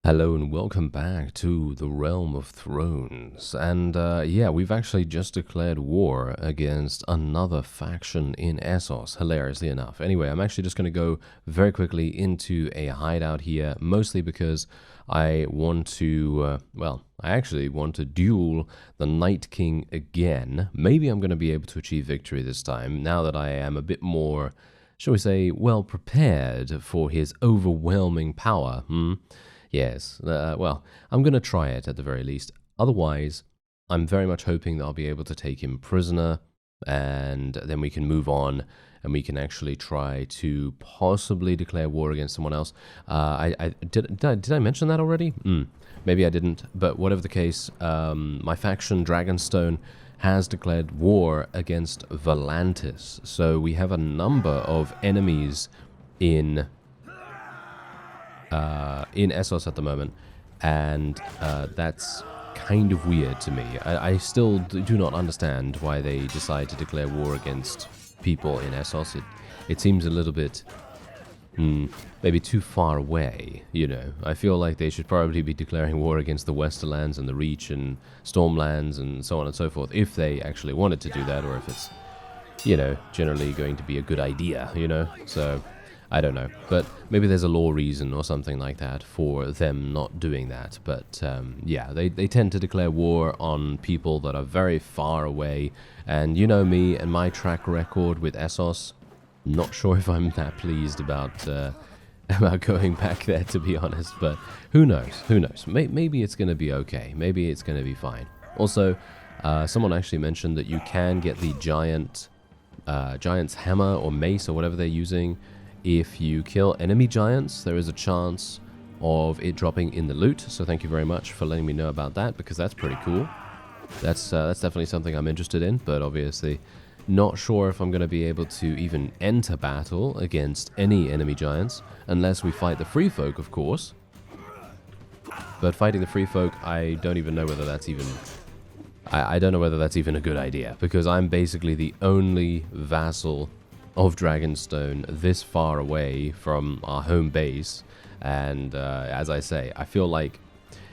Hello and welcome back to the Realm of Thrones. And yeah, we've actually just declared war against another faction in Essos, hilariously enough. Anyway, I'm actually just going to go very quickly into a hideout here, mostly because I want to, I actually want to duel the Night King again. Maybe I'm going to be able to achieve victory this time, now that I am a bit more, shall we say, well prepared for his overwhelming power. Yes, well, I'm going to try it at the very least. Otherwise, I'm very much hoping that I'll be able to take him prisoner, and then we can move on, and we can actually try to possibly declare war against someone else. Did I mention that already? Maybe I didn't, but whatever the case, my faction, Dragonstone, has declared war against Volantis. So we have a number of enemies in Essos at the moment, and that's kind of weird to me. I still do not understand why they decide to declare war against people in Essos. It seems a little bit maybe too far away, you know. I feel like they should probably be declaring war against the Westerlands and the Reach and Stormlands and so on and so forth, if they actually wanted to do that, or if it's, you know, generally going to be a good idea, you know. So I don't know, but maybe there's a law reason or something like that for them not doing that. But yeah, they tend to declare war on people that are very far away. And you know me and my track record with Essos, not sure if I'm that pleased about going back there, to be honest. But who knows? Who knows? Maybe it's going to be okay. Maybe it's going to be fine. Also, someone actually mentioned that you can get the giant's hammer or mace or whatever they're using. If you kill enemy giants, there is a chance of it dropping in the loot. So thank you very much for letting me know about that, because that's pretty cool. That's definitely something I'm interested in, but obviously not sure if I'm going to be able to even enter battle against any enemy giants, unless we fight the free folk, of course. But fighting the free folk, I don't even know whether that's even... I don't know whether that's even a good idea, because I'm basically the only vassal of Dragonstone this far away from our home base, and as I say, I feel like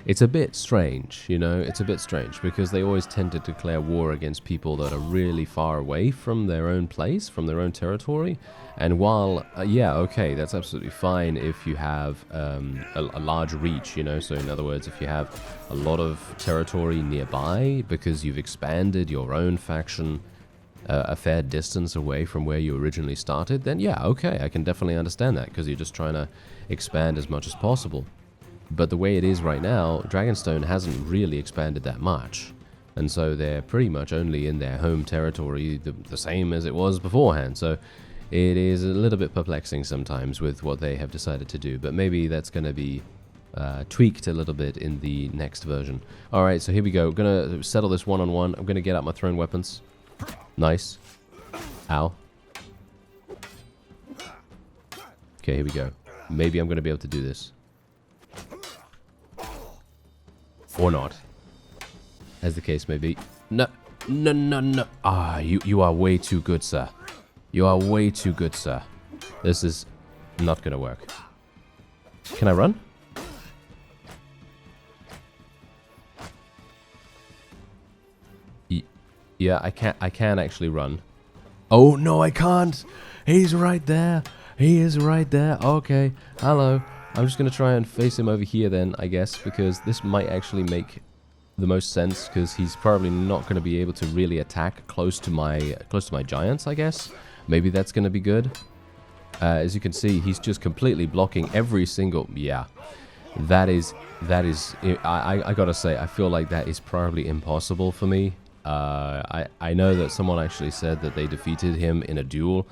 it's a bit strange, you know. It's a bit strange because they always tend to declare war against people that are really far away from their own place, from their own territory. And while yeah, okay, that's absolutely fine if you have a large reach, you know, so in other words, if you have a lot of territory nearby because you've expanded your own faction a fair distance away from where you originally started, then yeah, okay, I can definitely understand that, because you're just trying to expand as much as possible. But the way it is right now, Dragonstone hasn't really expanded that much, and so they're pretty much only in their home territory, the same as it was beforehand. So it is a little bit perplexing sometimes with what they have decided to do, but maybe that's going to be tweaked a little bit in the next version. Alright, so here we go. I'm going to settle this one-on-one. I'm going to get out my thrown weapons. Nice. Ow. Okay, here we go. Maybe I'm going to be able to do this. Or not. As the case may be. No. No, no, no. Ah, you are way too good, sir. You are way too good, sir. This is not going to work. Can I run? Yeah, I can actually run. Oh, no, I can't. He's right there. He is right there. Okay. Hello. I'm just going to try and face him over here then, I guess, because this might actually make the most sense, because he's probably not going to be able to really attack close to my giants, I guess. Maybe that's going to be good. As you can see, he's just completely blocking every single... Yeah. That is... I gotta say, I feel like that is probably impossible for me. I know that someone actually said that they defeated him in a duel,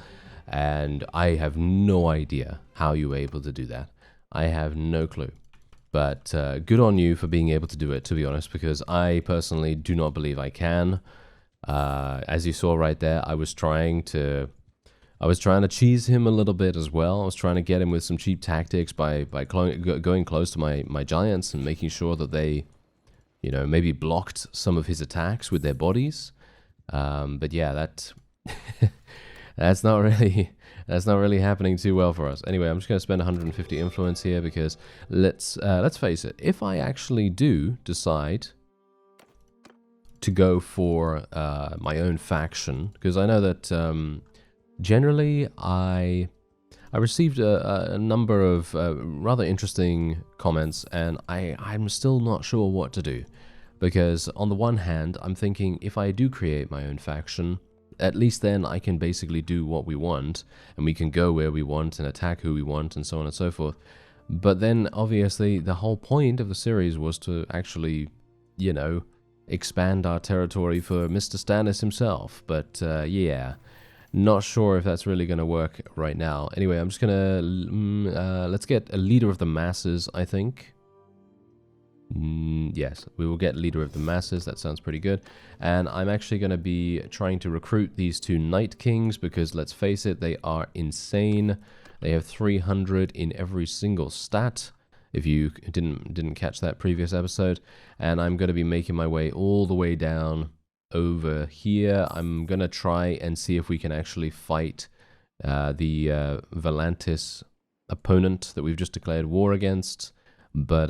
and I have no idea how you were able to do that. I have no clue. But good on you for being able to do it, to be honest, because I personally do not believe I can. As you saw right there, I was trying to cheese him a little bit as well. I was trying to get him with some cheap tactics by going close to my giants and making sure that they, you know, maybe blocked some of his attacks with their bodies. But yeah, that's not really That's not really happening too well for us. Anyway, I'm just going to spend 150 influence here because let's face it. If I actually do decide to go for my own faction, because I know that generally I received a number of rather interesting comments, and I'm still not sure what to do. Because on the one hand, I'm thinking if I do create my own faction, at least then I can basically do what we want, and we can go where we want and attack who we want and so on and so forth. But then, obviously, the whole point of the series was to actually, you know, expand our territory for Mr. Stannis himself. But, yeah, not sure if that's really going to work right now. Anyway, I'm just going to, let's get a leader of the masses, I think. Yes, we will get leader of the masses. That sounds pretty good. And I'm actually going to be trying to recruit these 2 Night Kings because, let's face it, they are insane. They have 300 in every single stat, if you didn't catch that previous episode. And I'm going to be making my way all the way down over here. I'm going to try and see if we can actually fight the Volantis opponent that we've just declared war against. But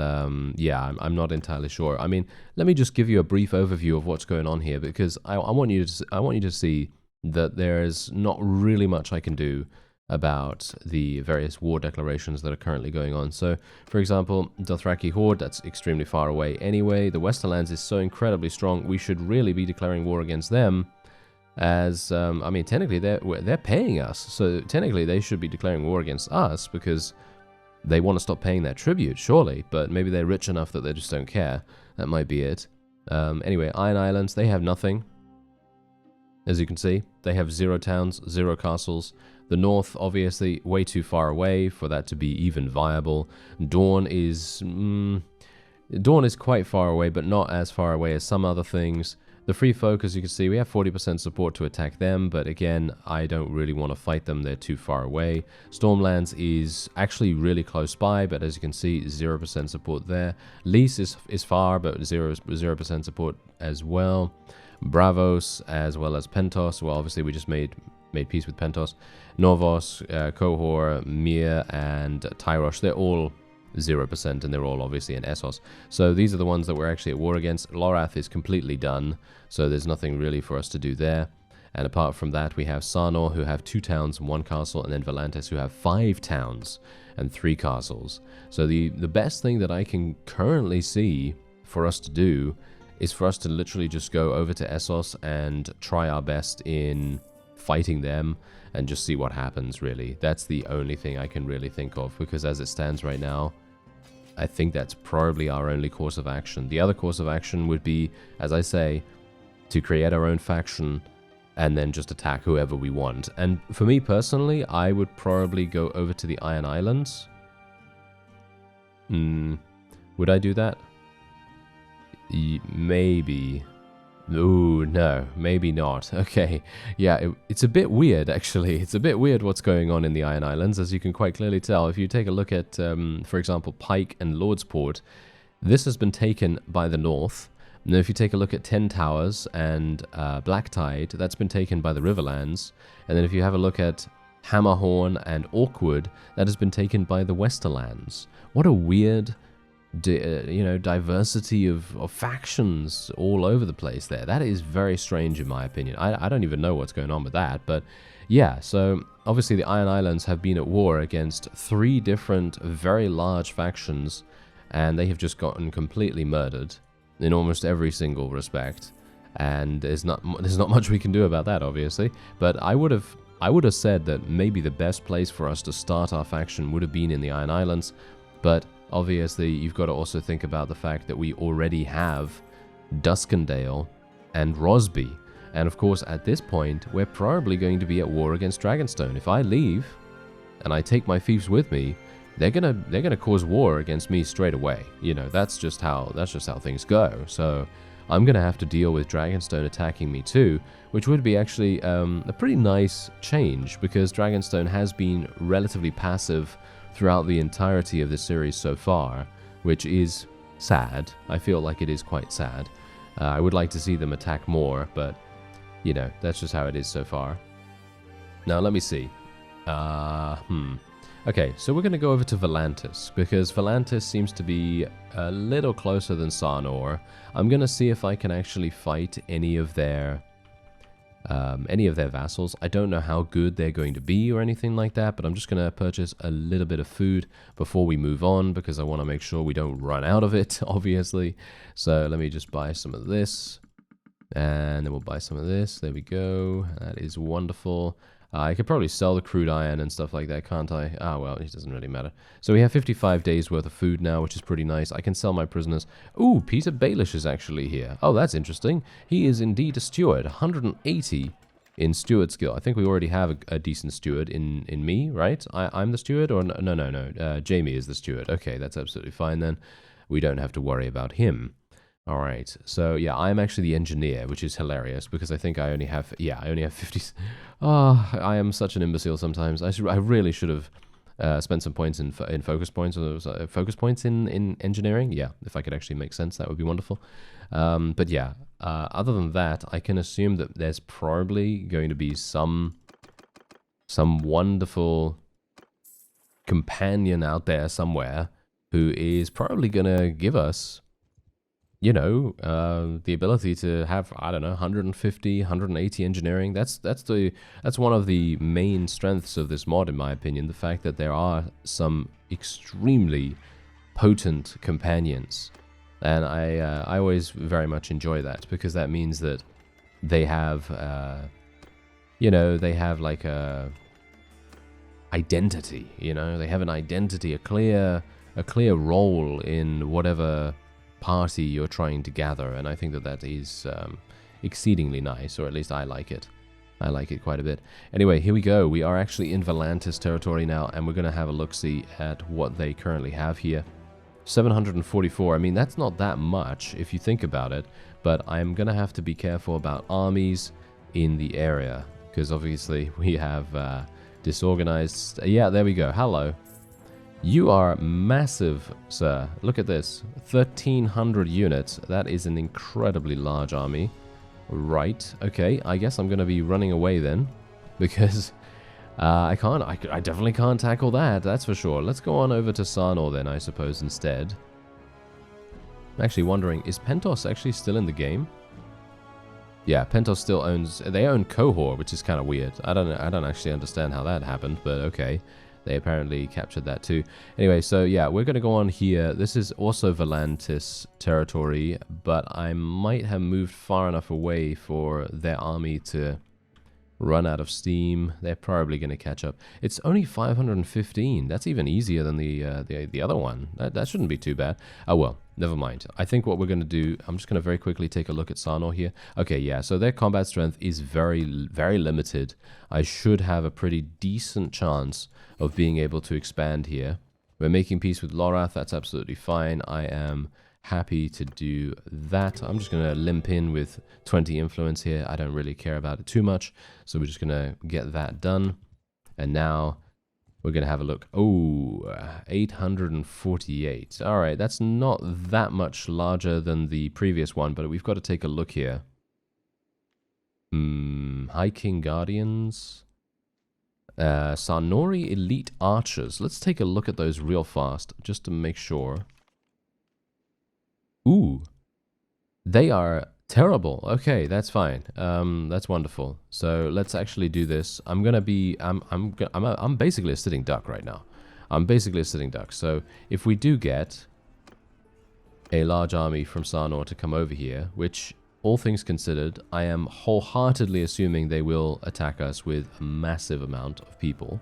yeah, I'm not entirely sure. I mean, let me just give you a brief overview of what's going on here, because I want you to see that there is not really much I can do about the various war declarations that are currently going on. So, for example, Dothraki Horde, that's extremely far away anyway. The Westerlands is so incredibly strong. We should really be declaring war against them, as I mean, technically they're paying us, so technically they should be declaring war against us because they want to stop paying their tribute, surely, but maybe they're rich enough that they just don't care. That might be it. Anyway, Iron Islands, they have nothing. As you can see, they have 0 towns, 0 castles. The north, obviously, way too far away for that to be even viable. Dawn is quite far away, but not as far away as some other things. The Free Folk, as you can see, we have 40% support to attack them, but again, I don't really want to fight them. They're too far away. Stormlands is actually really close by, but as you can see, 0% support there. Lys is far, but 0% support as well. Bravos, as well as Pentos. Well, obviously, we just made peace with Pentos. Novos, Kohor, Mir, and Tyrosh, they're all 0%, and they're all obviously in Essos. So these are the ones that we're actually at war against. Lorath is completely done, so there's nothing really for us to do there. And apart from that, we have SARNOR, who have 2 towns and 1 castle, and then Volantis, who have 5 towns and 3 castles. So the best thing that I can currently see for us to do is for us to literally just go over to Essos and try our best in fighting them and just see what happens, really. That's the only thing I can really think of, because as it stands right now, I think that's probably our only course of action. The other course of action would be, as I say, to create our own faction and then just attack whoever we want. And for me personally, I would probably go over to the Iron Islands. Would I do that? Maybe. Ooh, no, maybe not. Okay, yeah, it's a bit weird, actually. It's a bit weird what's going on in the Iron Islands, as you can quite clearly tell. If you take a look at, for example, Pike and Lordsport, this has been taken by the North. Now, if you take a look at 10 Towers and Black Tide, that's been taken by the Riverlands. And then if you have a look at Hammerhorn and Orkwood, that has been taken by the Westerlands. What a weird diversity of factions all over the place there. That is very strange in my opinion. I don't even know what's going on with that, but yeah, so obviously the Iron Islands have been at war against 3 different very large factions, and they have just gotten completely murdered in almost every single respect, and there's not much we can do about that, obviously. But I would have said that maybe the best place for us to start our faction would have been in the Iron Islands, but obviously, you've got to also think about the fact that we already have Duskendale and Rosby. And of course, at this point, we're probably going to be at war against Dragonstone. If I leave and I take my fiefs with me, they're gonna cause war against me straight away. You know, that's just how things go. So I'm gonna have to deal with Dragonstone attacking me too, which would be actually a pretty nice change, because Dragonstone has been relatively passive throughout the entirety of the series so far, which is sad. I feel like it is quite sad. I would like to see them attack more, but, you know, that's just how it is so far. Now, let me see. Okay, so we're going to go over to Volantis, because Volantis seems to be a little closer than SARNOR. I'm going to see if I can actually fight any of their vassals. I don't know how good they're going to be or anything like that, but I'm just going to purchase a little bit of food before we move on, because I want to make sure we don't run out of it, obviously. So let me just buy some of this, and then we'll buy some of this. There we go. That is wonderful. I could probably sell the crude iron and stuff like that, can't I? Ah, well, it doesn't really matter. So we have 55 days worth of food now, which is pretty nice. I can sell my prisoners. Ooh, Peter Baelish is actually here. Oh, that's interesting. He is indeed a steward. 180 in steward skill. I think we already have a decent steward in me, right? I'm the steward? Or no. Jamie is the steward. Okay, that's absolutely fine then. We don't have to worry about him. All right, so yeah, I'm actually the engineer, which is hilarious because I think I only have 50. Oh, I am such an imbecile sometimes. I really should have spent some points in focus points, or focus points in engineering. Yeah, if I could actually make sense, that would be wonderful. But yeah, other than that, I can assume that there's probably going to be some wonderful companion out there somewhere who is probably gonna give us, you know, the ability to have, I don't know, 150, 180 engineering. That's one of the main strengths of this mod, in my opinion. The fact that there are some extremely potent companions, and I always very much enjoy that, because that means that they have, you know, they have like a identity. You know, they have an identity, a clear role in whatever party you're trying to gather, and I think that is exceedingly nice, or at least I like it. I like it quite a bit. Anyway, here we go. We are actually in Volantis territory now, and we're going to have a look-see at what they currently have here. 744. I mean, that's not that much if you think about it, but I'm going to have to be careful about armies in the area, because obviously we have disorganized... Yeah, there we go. Hello. You are massive, sir. Look at this. 1,300 units. That is an incredibly large army. Right. Okay, I guess I'm going to be running away then, because I definitely can't tackle that, that's for sure. Let's go on over to SARNOR then, I suppose, instead. I'm actually wondering, is Pentos actually still in the game? Yeah, Pentos still owns... They own Cohor, which is kind of weird. I don't actually understand how that happened, but okay. They apparently captured that too. Anyway, so yeah, we're going to go on here. This is also Volantis territory, but I might have moved far enough away for their army to run out of steam. They're probably going to catch up. It's only 515. That's even easier than the other one. That shouldn't be too bad. Oh well, never mind. I think what we're going to do, I'm just going to very quickly take a look at SARNOR here. Okay, yeah, so their combat strength is very, very limited. I should have a pretty decent chance of being able to expand here. We're making peace with Lorath. That's absolutely fine. I am happy to do that. I'm just going to limp in with 20 influence here. I don't really care about it too much, so we're just going to get that done. And now we're going to have a look. Oh, 848. All right, that's not that much larger than the previous one, but we've got to take a look here. High King Guardians. Sarnori Elite Archers. Let's take a look at those real fast, just to make sure. Ooh, they are terrible. Okay, that's fine. That's wonderful. So let's actually do this. I'm basically a sitting duck right now. I'm basically a sitting duck. So if we do get a large army from SARNOR to come over here, which, all things considered, I am wholeheartedly assuming they will attack us with a massive amount of people.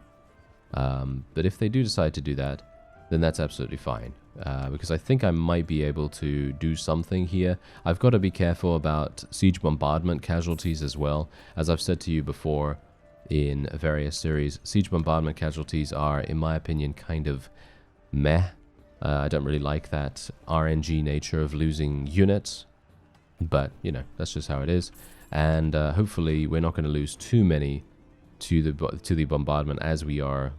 But if they do decide to do that, then that's absolutely fine. Because I think I might be able to do something here. I've got to be careful about siege bombardment casualties as well. As I've said to you before in various series, siege bombardment casualties are, in my opinion, kind of meh. I don't really like that RNG nature of losing units. But, you know, that's just how it is. And hopefully we're not going to lose too many to the bombardment as we are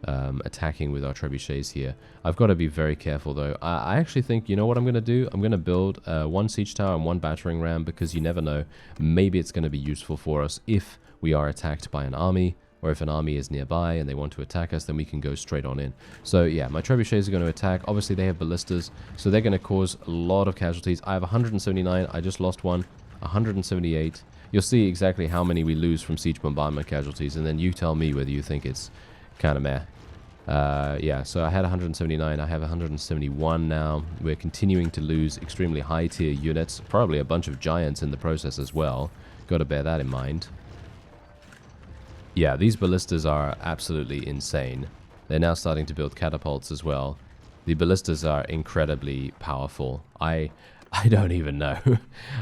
attacking with our trebuchets here. I've got to be very careful, though. I actually think, you know what I'm going to do? I'm going to build one siege tower and one battering ram, because you never know. Maybe it's going to be useful for us if we are attacked by an army. or if an army is nearby and they want to attack us, then we can go straight on in. So yeah, my trebuchets are going to attack. Obviously they have ballistas, so they're going to cause a lot of casualties. I have 179. I just lost one. 178. You'll see exactly how many we lose from siege bombardment casualties, and then you tell me whether you think it's kind of meh. Yeah, so I had 179. I have 171 now. We're continuing to lose extremely high tier units, probably a bunch of giants in the process as well. Got to bear that in mind. Yeah, these ballistas are absolutely insane. They're now starting to build catapults as well. The ballistas are incredibly powerful. I don't even know.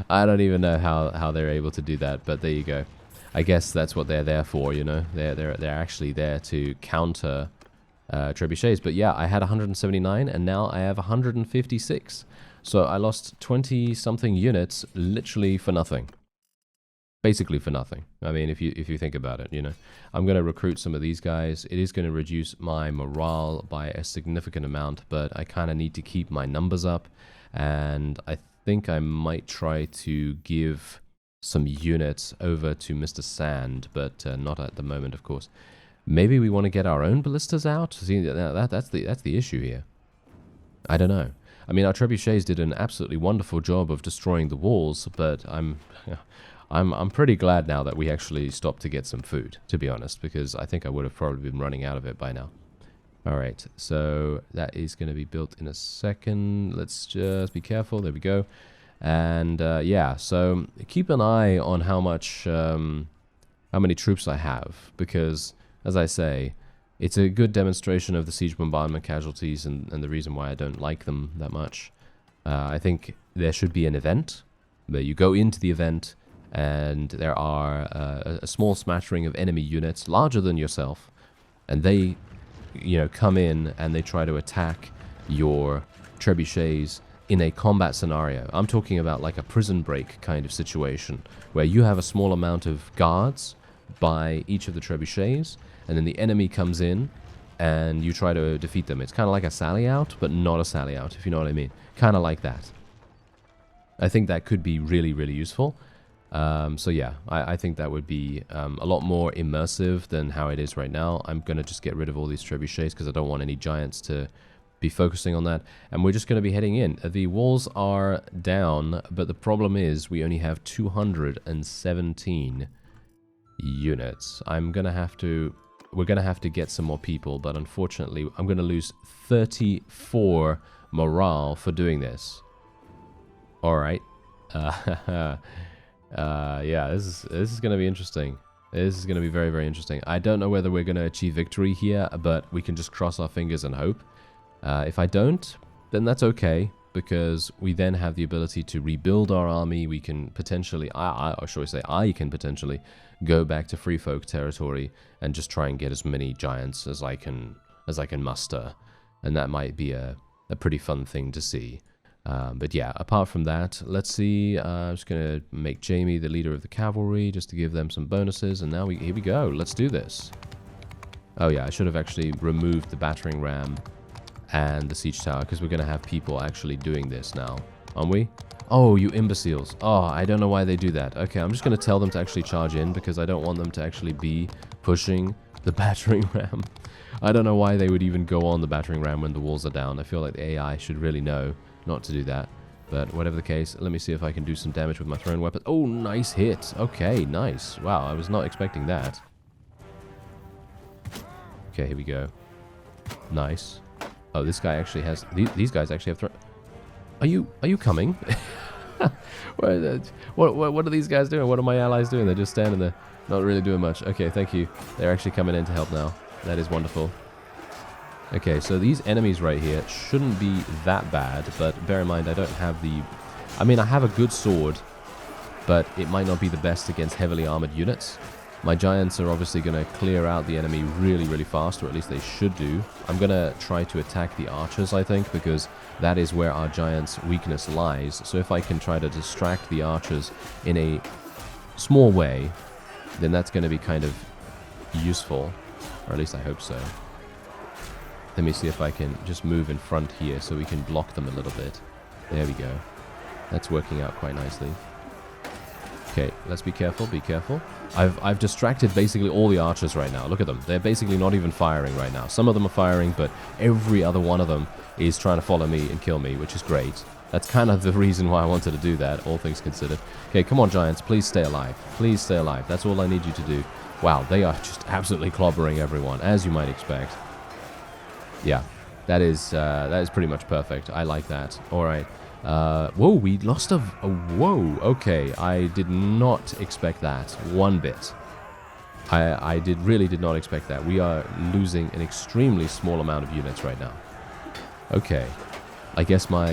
I don't even know how they're able to do that, but there you go. I guess that's what they're there for, you know. They're actually there to counter trebuchets. But yeah, I had 179 and now I have 156. So I lost 20 something units literally for nothing. Basically for nothing. I mean, if you think about it, you know. I'm going to recruit some of these guys. It is going to reduce my morale by a significant amount, but I kind of need to keep my numbers up. And I think I might try to give some units over to Mr. Sand, but not at the moment, of course. Maybe we want to get our own ballistas out? See, that's the issue here. I don't know. I mean, our trebuchets did an absolutely wonderful job of destroying the walls, but I'm pretty glad now that we actually stopped to get some food, to be honest, because I think I would have probably been running out of it by now. Alright, so that is going to be built in a second. Let's just be careful. There we go. And yeah, so keep an eye on how many troops I have, because, as I say, it's a good demonstration of the siege bombardment casualties and the reason why I don't like them that much. I think there should be an event where you go into the event and there are a small smattering of enemy units larger than yourself, and they, you know, come in and they try to attack your trebuchets in a combat scenario. I'm talking about like a prison break kind of situation where you have a small amount of guards by each of the trebuchets, and then the enemy comes in and you try to defeat them. It's kind of like a sally out, but not a sally out, if you know what I mean. Kind of like that. I think that could be really, really useful. So yeah, I think that would be a lot more immersive than how it is right now. I'm going to just get rid of all these trebuchets because I don't want any giants to be focusing on that. And we're just going to be heading in. The walls are down, but the problem is we only have 217 units. We're going to have to get some more people, but unfortunately I'm going to lose 34 morale for doing this. Alright. Yeah, this is going to be interesting. This is going to be very, very interesting. I don't know whether we're going to achieve victory here, but we can just cross our fingers and hope. If I don't, then that's okay, because we then have the ability to rebuild our army. We can potentially, or shall we say, I can potentially go back to Free Folk territory and just try and get as many giants as I can muster, and that might be a pretty fun thing to see. But yeah, apart from that, let's see. I'm just going to make Jamie the leader of the cavalry just to give them some bonuses. And now here we go. Let's do this. Oh yeah, I should have actually removed the battering ram and the siege tower, because we're going to have people actually doing this now, aren't we? Oh, you imbeciles. Oh, I don't know why they do that. Okay, I'm just going to tell them to actually charge in, because I don't want them to actually be pushing the battering ram. I don't know why they would even go on the battering ram when the walls are down. I feel like the AI should really know not to do that. But whatever the case, let me see if I can do some damage with my thrown weapon. Oh, nice hit. Okay, nice. Wow, I was not expecting that. Okay, here we go. Nice. Oh, this guy actually has... These guys actually have thrown... Are you coming? What are these guys doing? What are my allies doing? They're just standing there, not really doing much. Okay, thank you. They're actually coming in to help now. That is wonderful. Okay, so these enemies right here shouldn't be that bad, but bear in mind I don't have the... I mean, I have a good sword, but it might not be the best against heavily armored units. My giants are obviously going to clear out the enemy really, really fast, or at least they should do. I'm going to try to attack the archers, I think, because that is where our giants' weakness lies. So if I can try to distract the archers in a small way, then that's going to be kind of useful, or at least I hope so. Let me see if I can just move in front here so we can block them a little bit. There we go. That's working out quite nicely. Okay, let's be careful, be careful. I've distracted basically all the archers right now. Look at them. They're basically not even firing right now. Some of them are firing, but every other one of them is trying to follow me and kill me, which is great. That's kind of the reason why I wanted to do that, all things considered. Okay, come on, Giants. Please stay alive. Please stay alive. That's all I need you to do. Wow, they are just absolutely clobbering everyone, as you might expect. Yeah, that is pretty much perfect. I like that. All right. Whoa, we lost a... Whoa, okay. I did not expect that one bit. I really did not expect that. We are losing an extremely small amount of units right now. Okay. I guess my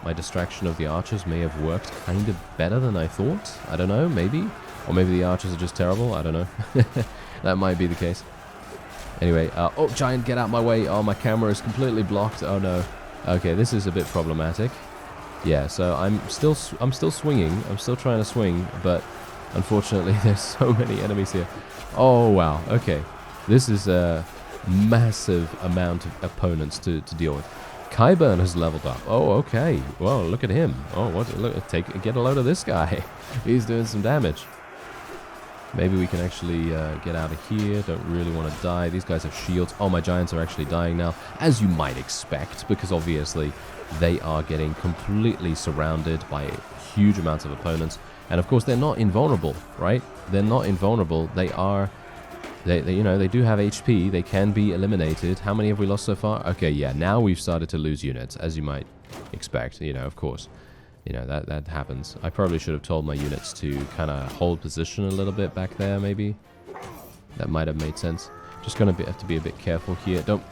my distraction of the archers may have worked kind of better than I thought. I don't know, maybe. Or maybe the archers are just terrible. I don't know. That might be the case. Anyway, oh, Giant, get out my way. Oh, my camera is completely blocked. Oh, no. Okay, this is a bit problematic. Yeah, so I'm still swinging. I'm still trying to swing, but unfortunately there's so many enemies here. Oh, wow. Okay. This is a massive amount of opponents to deal with. Kyburn has leveled up. Oh, okay. Well, look at him. Oh, what? Look, get a load of this guy. He's doing some damage. Maybe we can actually get out of here. Don't really want to die. These guys have shields. Oh, my Giants are actually dying now, as you might expect, because obviously they are getting completely surrounded by huge amounts of opponents. And of course, they're not invulnerable, right? They're not invulnerable. They are... They you know, they do have HP. They can be eliminated. How many have we lost so far? Okay, yeah, now we've started to lose units, as you might expect. You know, of course. You know, that happens. I probably should have told my units to kind of hold position a little bit back there, maybe. That might have made sense. Just going to have to be a bit careful here. Don't...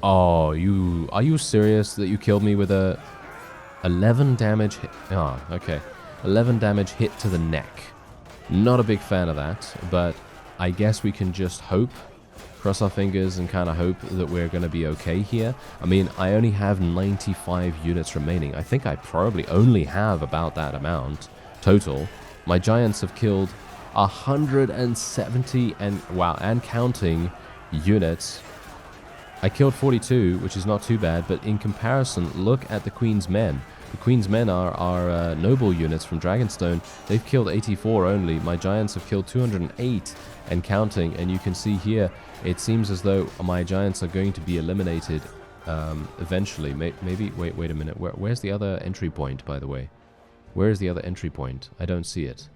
Oh, are you serious that you killed me with a 11 damage hit? Oh, okay. 11 damage hit to the neck. Not a big fan of that, but I guess we can just hope, cross our fingers and kind of hope that we're going to be okay here. I mean, I only have 95 units remaining. I think I probably only have about that amount total. My Giants have killed 170 and counting units. I killed 42, which is not too bad, but in comparison, look at the Queen's Men. The Queen's Men are noble units from Dragonstone. They've killed 84 only. My Giants have killed 208 and counting, and you can see here, it seems as though my Giants are going to be eliminated eventually. Maybe, wait a minute. Where's the other entry point, by the way? Where is the other entry point? I don't see it.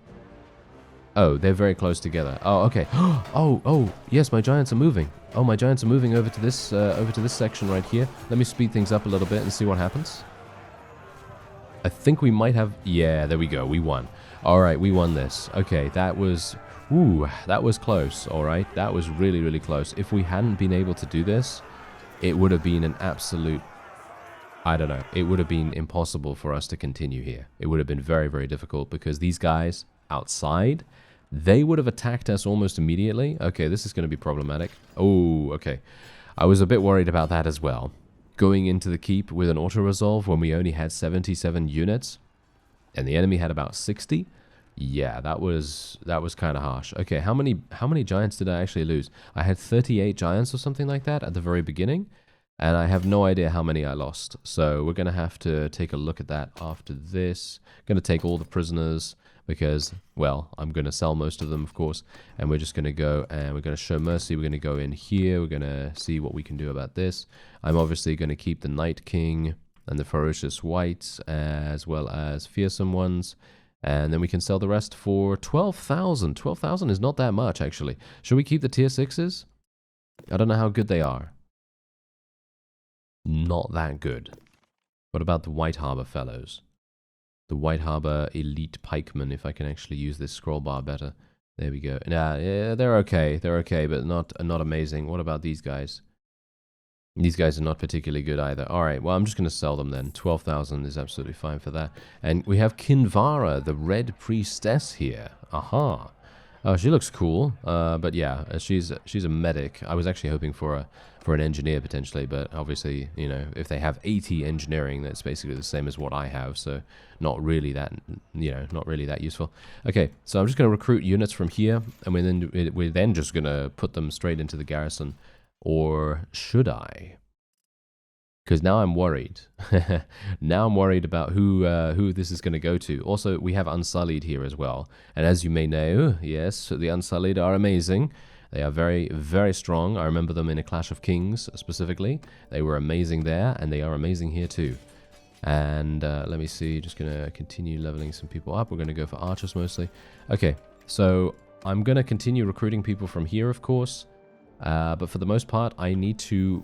Oh, they're very close together. Oh, okay. Oh, yes, my Giants are moving. Oh, my Giants are moving over to this section right here. Let me speed things up a little bit and see what happens. I think we might have... Yeah, there we go. We won. All right, we won this. Okay, that was... Ooh, that was close, all right? That was really, really close. If we hadn't been able to do this, it would have been an absolute... I don't know. It would have been impossible for us to continue here. It would have been very, very difficult because these guys outside, they would have attacked us almost immediately. Okay, this is going to be problematic. Oh, okay. I was a bit worried about that as well. Going into the keep with an auto-resolve when we only had 77 units and the enemy had about 60. Yeah, that was kind of harsh. Okay, how many Giants did I actually lose? I had 38 Giants or something like that at the very beginning, and I have no idea how many I lost. So we're going to have to take a look at that after this. Going to take all the prisoners because, well, I'm going to sell most of them, of course, and we're just going to go and we're going to show mercy. We're going to go in here. We're going to see what we can do about this. I'm obviously going to keep the Night King and the Ferocious Whites as well as Fearsome Ones. And then we can sell the rest for 12,000. 12,000 is not that much, actually. Should we keep the tier 6s? I don't know how good they are. Not that good. What about the White Harbor fellows? The White Harbor Elite Pikemen, if I can actually use this scroll bar better. There we go. Yeah, they're okay. They're okay, but not amazing. What about these guys? These guys are not particularly good either. All right, well, I'm just going to sell them then. 12,000 is absolutely fine for that. And we have Kinvara, the Red Priestess here. Aha. Oh, she looks cool. But yeah, she's a medic. I was actually hoping for an engineer potentially, but obviously, you know, if they have 80 engineering, that's basically the same as what I have. So not really that, you know, not really that useful. Okay, so I'm just going to recruit units from here, and we're then just going to put them straight into the garrison. Or should I? Because now I'm worried. Now I'm worried about who this is going to go to. Also, we have Unsullied here as well. And as you may know, yes, the Unsullied are amazing. They are very, very strong. I remember them in a Clash of Kings specifically. They were amazing there, and they are amazing here too. And let me see, just going to continue leveling some people up. We're going to go for archers mostly. Okay, so I'm going to continue recruiting people from here, of course. But for the most part, I need to,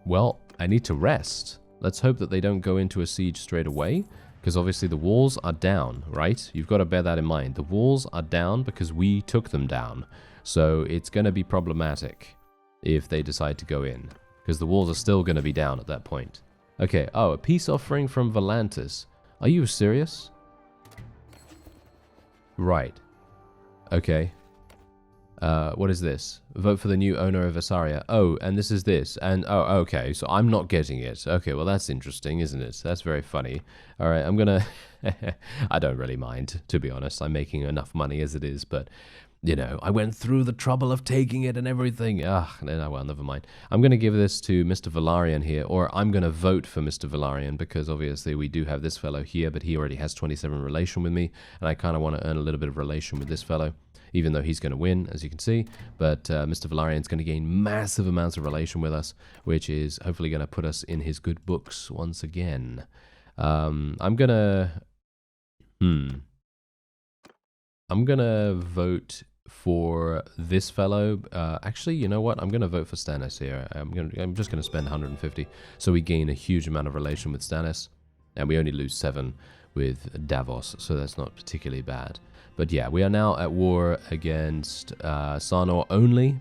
well, I need to rest. Let's hope that they don't go into a siege straight away, because obviously the walls are down, right? You've got to bear that in mind. The walls are down because we took them down. So it's going to be problematic if they decide to go in, because the walls are still going to be down at that point. Okay, oh, a peace offering from Volantis. Are you serious? Right. Okay. What is this? Vote for the new owner of Assaria. Oh, and this is this. And, oh, okay, so I'm not getting it. Okay, well, that's interesting, isn't it? That's very funny. All right, I'm gonna... I don't really mind, to be honest. I'm making enough money as it is, but... You know, I went through the trouble of taking it and everything. Well, never mind. I'm going to give this to Mr. Valarian here, or I'm going to vote for Mr. Valarian, because obviously we do have this fellow here, but he already has 27 relation with me, and I kind of want to earn a little bit of relation with this fellow, even though he's going to win, as you can see. But Mr. Valarian's going to gain massive amounts of relation with us, which is hopefully going to put us in his good books once again. I'm going to vote for this fellow. Actually, you know what? I'm going to vote for Stannis here. I'm just going to spend 150, so we gain a huge amount of relation with Stannis, and we only lose 7 with Davos, so that's not particularly bad. But yeah, we are now at war against SARNOR only,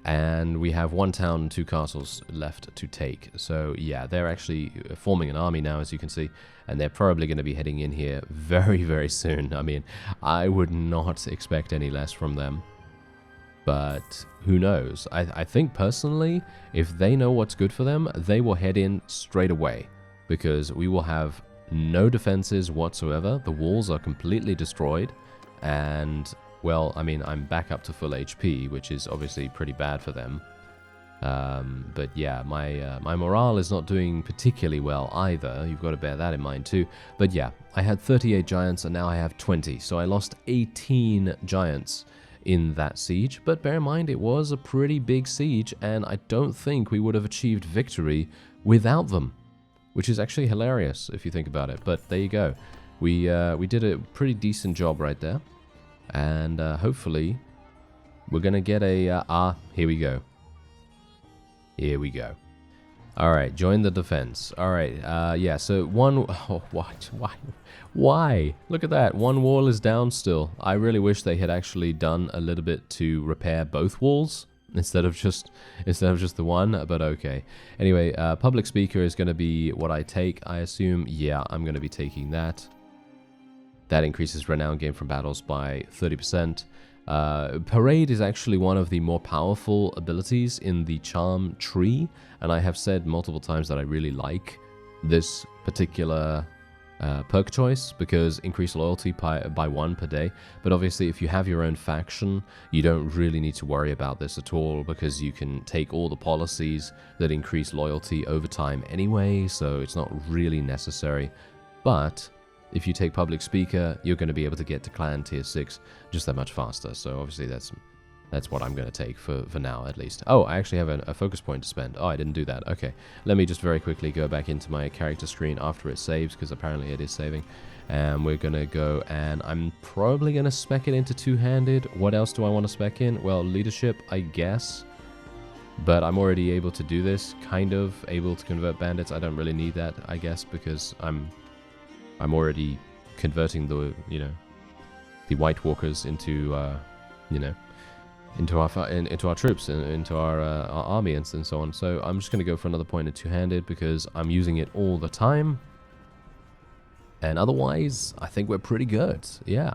and we have 1 town and 2 castles left to take. So yeah, they're actually forming an army now, as you can see, and they're probably going to be heading in here very, very soon. I mean, I would not expect any less from them, but who knows? I think personally, if they know what's good for them, they will head in straight away, because we will have no defenses whatsoever. The walls are completely destroyed, and well, I mean, I'm back up to full HP, which is obviously pretty bad for them. But yeah, my morale is not doing particularly well either. You've got to bear that in mind too. But yeah, I had 38 giants and now I have 20. So I lost 18 giants in that siege. But bear in mind, it was a pretty big siege, and I don't think we would have achieved victory without them, which is actually hilarious if you think about it. But there you go. We did a pretty decent job right there. And hopefully we're going to get a... here we go. Here we go. Alright, join the defense. Alright, yeah, so one... Oh, what? Why? Look at that. 1 wall is down still. I really wish they had actually done a little bit to repair both walls instead of just the one, but okay. Anyway, public speaker is going to be what I take, I assume. Yeah, I'm going to be taking that. That increases renown gain from battles by 30%. Parade is actually one of the more powerful abilities in the charm tree, and I have said multiple times that I really like this particular perk choice, because increase loyalty by 1 per day. But obviously if you have your own faction, you don't really need to worry about this at all, because you can take all the policies that increase loyalty over time anyway, so it's not really necessary. But if you take public speaker, you're going to be able to get to clan tier 6 just that much faster. So obviously that's what I'm going to take for now, at least. Oh, I actually have a focus point to spend. Oh, I didn't do that. Okay, let me just very quickly go back into my character screen after it saves, because apparently it is saving. And we're going to go, and I'm probably going to spec it into 2-handed. What else do I want to spec in? Well, leadership, I guess. But I'm already able to do this, kind of able to convert bandits. I don't really need that, I guess, because I'm already converting the, the White Walkers into, into our troops and into our army and so on. So I'm just going to go for another point of 2-handed, because I'm using it all the time. And otherwise, I think we're pretty good. Yeah,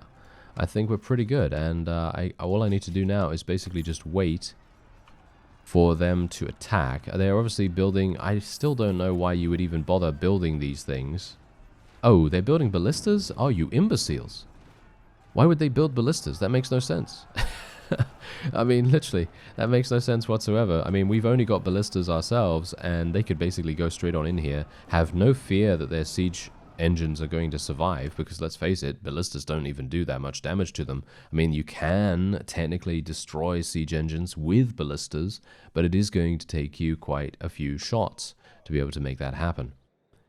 I think we're pretty good. And all I need to do now is basically just wait for them to attack. They're obviously building... I still don't know why you would even bother building these things. Oh, they're building ballistas? Oh, you imbeciles. Why would they build ballistas? That makes no sense. I mean, literally, that makes no sense whatsoever. I mean, we've only got ballistas ourselves, and they could basically go straight on in here, have no fear that their siege engines are going to survive, because let's face it, ballistas don't even do that much damage to them. I mean, you can technically destroy siege engines with ballistas, but it is going to take you quite a few shots to be able to make that happen,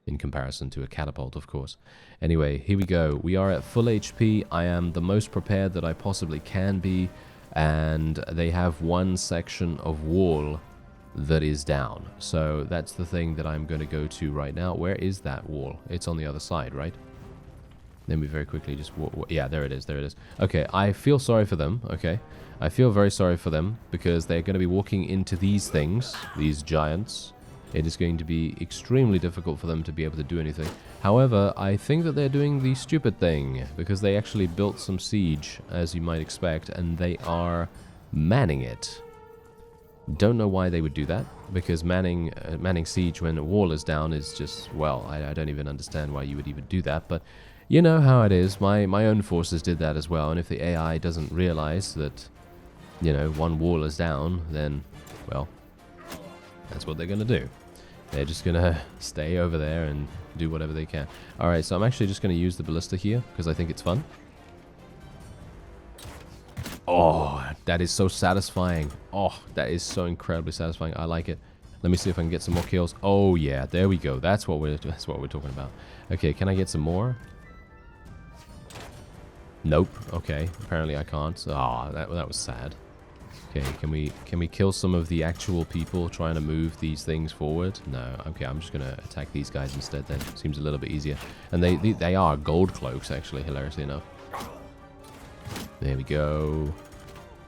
in comparison to a catapult, of course. Anyway, here we go. We are at full HP. I am the most prepared that I possibly can be, and they have one section of wall that is down. So that's the thing that I'm going to go to right now. Where is that wall? It's on the other side, right? Let me very quickly just... yeah, there it is, there it is. Okay, I feel sorry for them, okay? I feel very sorry for them, because they're going to be walking into these things, these giants. It is going to be extremely difficult for them to be able to do anything. However, I think that they're doing the stupid thing, because they actually built some siege, as you might expect, and they are manning it. Don't know why they would do that, because manning siege when a wall is down is just, well, I don't even understand why you would even do that, but you know how it is. My own forces did that as well, and if the AI doesn't realize that, you know, one wall is down, then, well, that's what they're going to do. They're just going to stay over there and do whatever they can. Alright, so I'm actually just going to use the ballista here, because I think it's fun. Oh, that is so satisfying. Oh, that is so incredibly satisfying. I like it. Let me see if I can get some more kills. Oh yeah, there we go. That's what we're talking about. Okay, can I get some more? Nope. Okay, apparently I can't. Ah, that was sad. Okay, can we kill some of the actual people trying to move these things forward? No. Okay, I'm just gonna attack these guys instead. Then seems a little bit easier. And they are gold cloaks, actually, hilariously enough. There we go.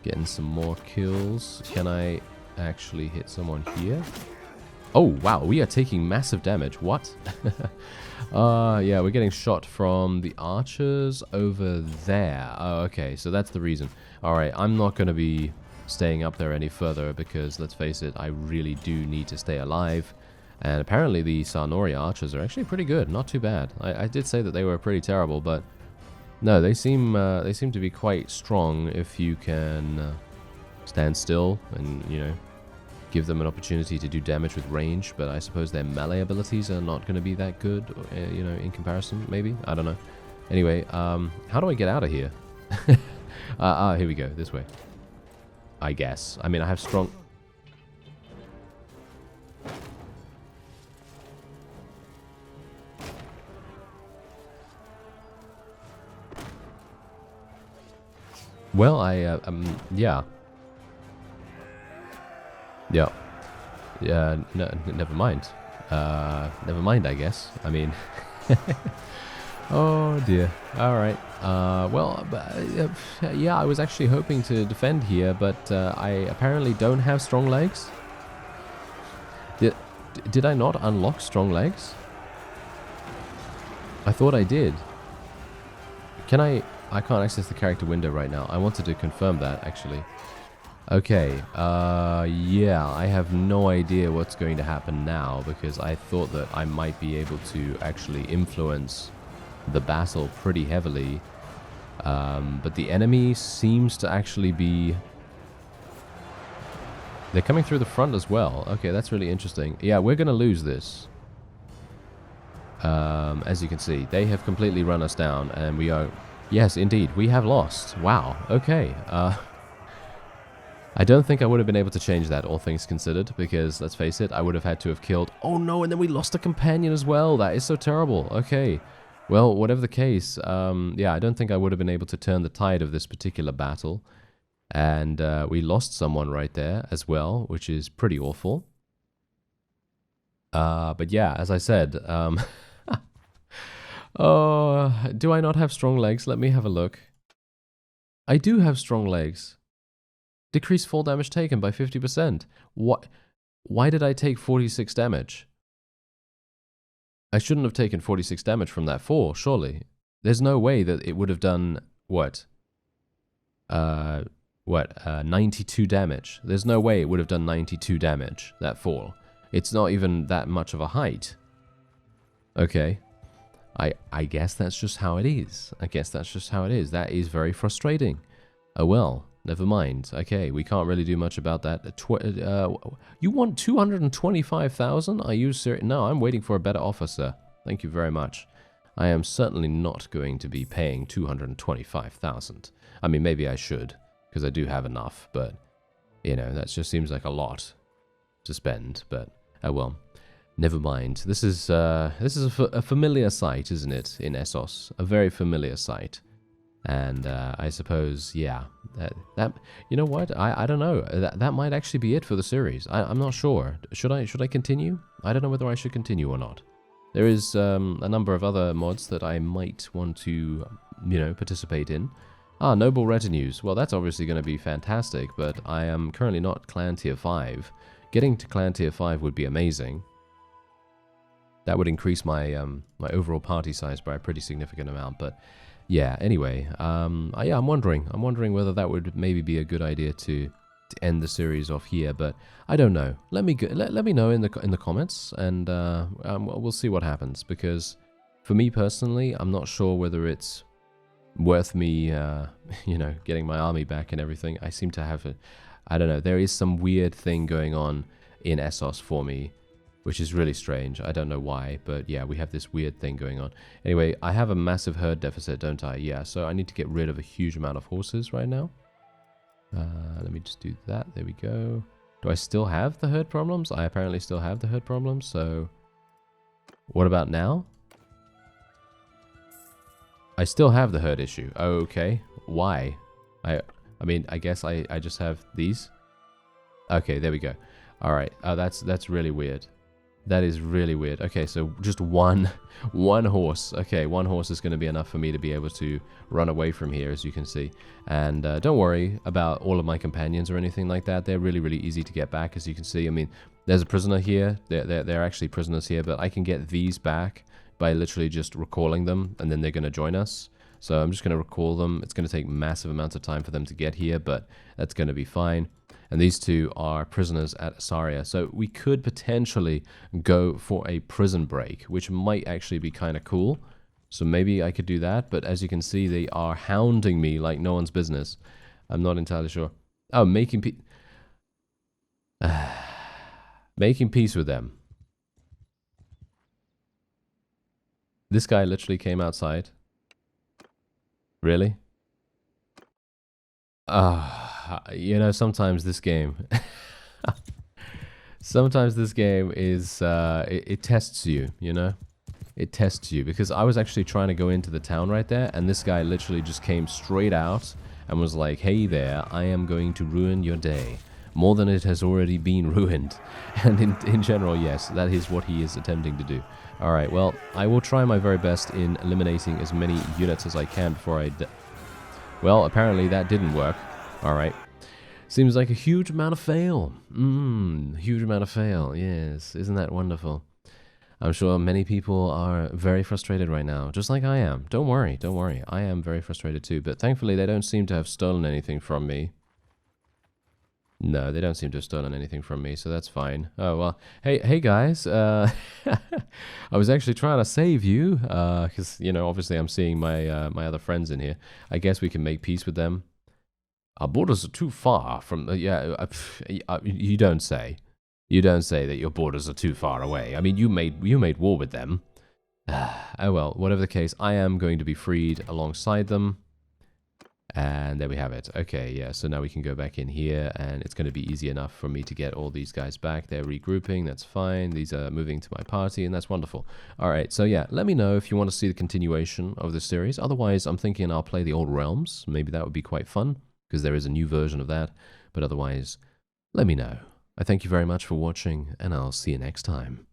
Getting some more kills. Can I actually hit someone here? Oh, wow. We are taking massive damage. What? Yeah, we're getting shot from the archers over there. Oh, okay. So that's the reason. All right. I'm not going to be staying up there any further because, let's face it, I really do need to stay alive. And apparently the SARNOR archers are actually pretty good. Not too bad. I did say that they were pretty terrible, but... no, they seem to be quite strong if you can stand still and, you know, give them an opportunity to do damage with range. But I suppose their melee abilities are not going to be that good, you know, in comparison, maybe? I don't know. Anyway, how do I get out of here? Here we go, this way. I guess. I mean, I have strong... well, yeah. Yeah. Yeah, no, never mind. Never mind, I guess. I mean... oh, dear. Alright. Well, yeah, I was actually hoping to defend here, but I apparently don't have strong legs. Did I not unlock strong legs? I thought I did. Can I can't access the character window right now. I wanted to confirm that, actually. Okay, yeah, I have no idea what's going to happen now, because I thought that I might be able to actually influence the battle pretty heavily. But the enemy seems to actually be... they're coming through the front as well. Okay, that's really interesting. Yeah, we're going to lose this. As you can see, they have completely run us down, and we are... yes, indeed, we have lost. Wow, okay. I don't think I would have been able to change that, all things considered, because, let's face it, I would have had to have killed... oh no, and then we lost a companion as well. That is so terrible. Okay. Well, whatever the case, yeah, I don't think I would have been able to turn the tide of this particular battle. And we lost someone right there as well, which is pretty awful. But yeah, as I said... oh, do I not have strong legs? Let me have a look. I do have strong legs. Decrease fall damage taken by 50%. What? Why did I take 46 damage? I shouldn't have taken 46 damage from that 4, surely. There's no way that it would have done, what? 92 damage. There's no way it would have done 92 damage, that 4. It's not even that much of a height. Okay. I guess that's just how it is. I guess that's just how it is. That is very frustrating. Oh well. Never mind. Okay, we can't really do much about that. You want 225,000? Are you serious? No, I'm waiting for a better offer, sir. Thank you very much. I am certainly not going to be paying 225,000. I mean, maybe I should, because I do have enough, but, you know, that just seems like a lot to spend, but, oh well. Never mind. This is a familiar sight, isn't it, in ESSOS? A very familiar sight. And I suppose, yeah, that you know what? I don't know. That might actually be it for the series. I'm not sure. Should I continue? I don't know whether I should continue or not. There is a number of other mods that I might want to, you know, participate in. Ah, Noble Retinues. Well, that's obviously going to be fantastic, but I am currently not Clan Tier 5. Getting to Clan Tier 5 would be amazing. That would increase my my overall party size by a pretty significant amount, but yeah, anyway, yeah, I'm wondering whether that would maybe be a good idea to end the series off here, but I don't know. Let me know in the comments, and we'll see what happens, because for me personally, I'm not sure whether it's worth me, you know, getting my army back and everything. I seem to have I don't know, there is some weird thing going on in ESSOS for me, which is really strange. I don't know why, but yeah, we have this weird thing going on. Anyway, I have a massive herd deficit, don't I? Yeah, so I need to get rid of a huge amount of horses right now. Let me just do that. There we go. Do I still have the herd problems? I apparently still have the herd problems, so what about now? I still have the herd issue. Oh, okay. Why? I mean, I guess I just have these. Okay, there we go. All right. Oh, that's really weird. That is really weird. Okay, so just one horse. Okay, one horse is going to be enough for me to be able to run away from here, as you can see. And don't worry about all of my companions or anything like that. They're really, really easy to get back, as you can see. I mean, there's a prisoner here. They're actually prisoners here, but I can get these back by literally just recalling them, and then they're going to join us. So I'm just going to recall them. It's going to take massive amounts of time for them to get here, but that's going to be fine. And these two are prisoners at Saria. So we could potentially go for a prison break, which might actually be kind of cool. So maybe I could do that. But as you can see, they are hounding me like no one's business. I'm not entirely sure. Oh, making peace. Making peace with them. This guy literally came outside. Really? You know, sometimes this game is it tests you, you know. It tests you, because I was actually trying to go into the town right there, and this guy literally just came straight out and was like, hey there, I am going to ruin your day more than it has already been ruined. And in general, yes, that is what he is attempting to do. Alright, well, I will try my very best in eliminating as many units as I can before I well, apparently that didn't work. Alright. Seems like a huge amount of fail. Huge amount of fail, yes. Isn't that wonderful? I'm sure many people are very frustrated right now, just like I am. Don't worry, don't worry. I am very frustrated too, but thankfully they don't seem to have stolen anything from me. No, they don't seem to have stolen anything from me, so that's fine. Oh, well, hey guys, I was actually trying to save you, because, you know, obviously I'm seeing my my other friends in here. I guess we can make peace with them. Our borders are too far from, you don't say. You don't say that your borders are too far away. I mean, you made war with them. Oh well, whatever the case, I am going to be freed alongside them. And there we have it. Okay, yeah, so now we can go back in here, and it's going to be easy enough for me to get all these guys back. They're regrouping, that's fine. These are moving to my party, and that's wonderful. Alright, so yeah, let me know if you want to see the continuation of this series. Otherwise, I'm thinking I'll play the Old Realms. Maybe that would be quite fun, because there is a new version of that. But otherwise, let me know. I thank you very much for watching, and I'll see you next time.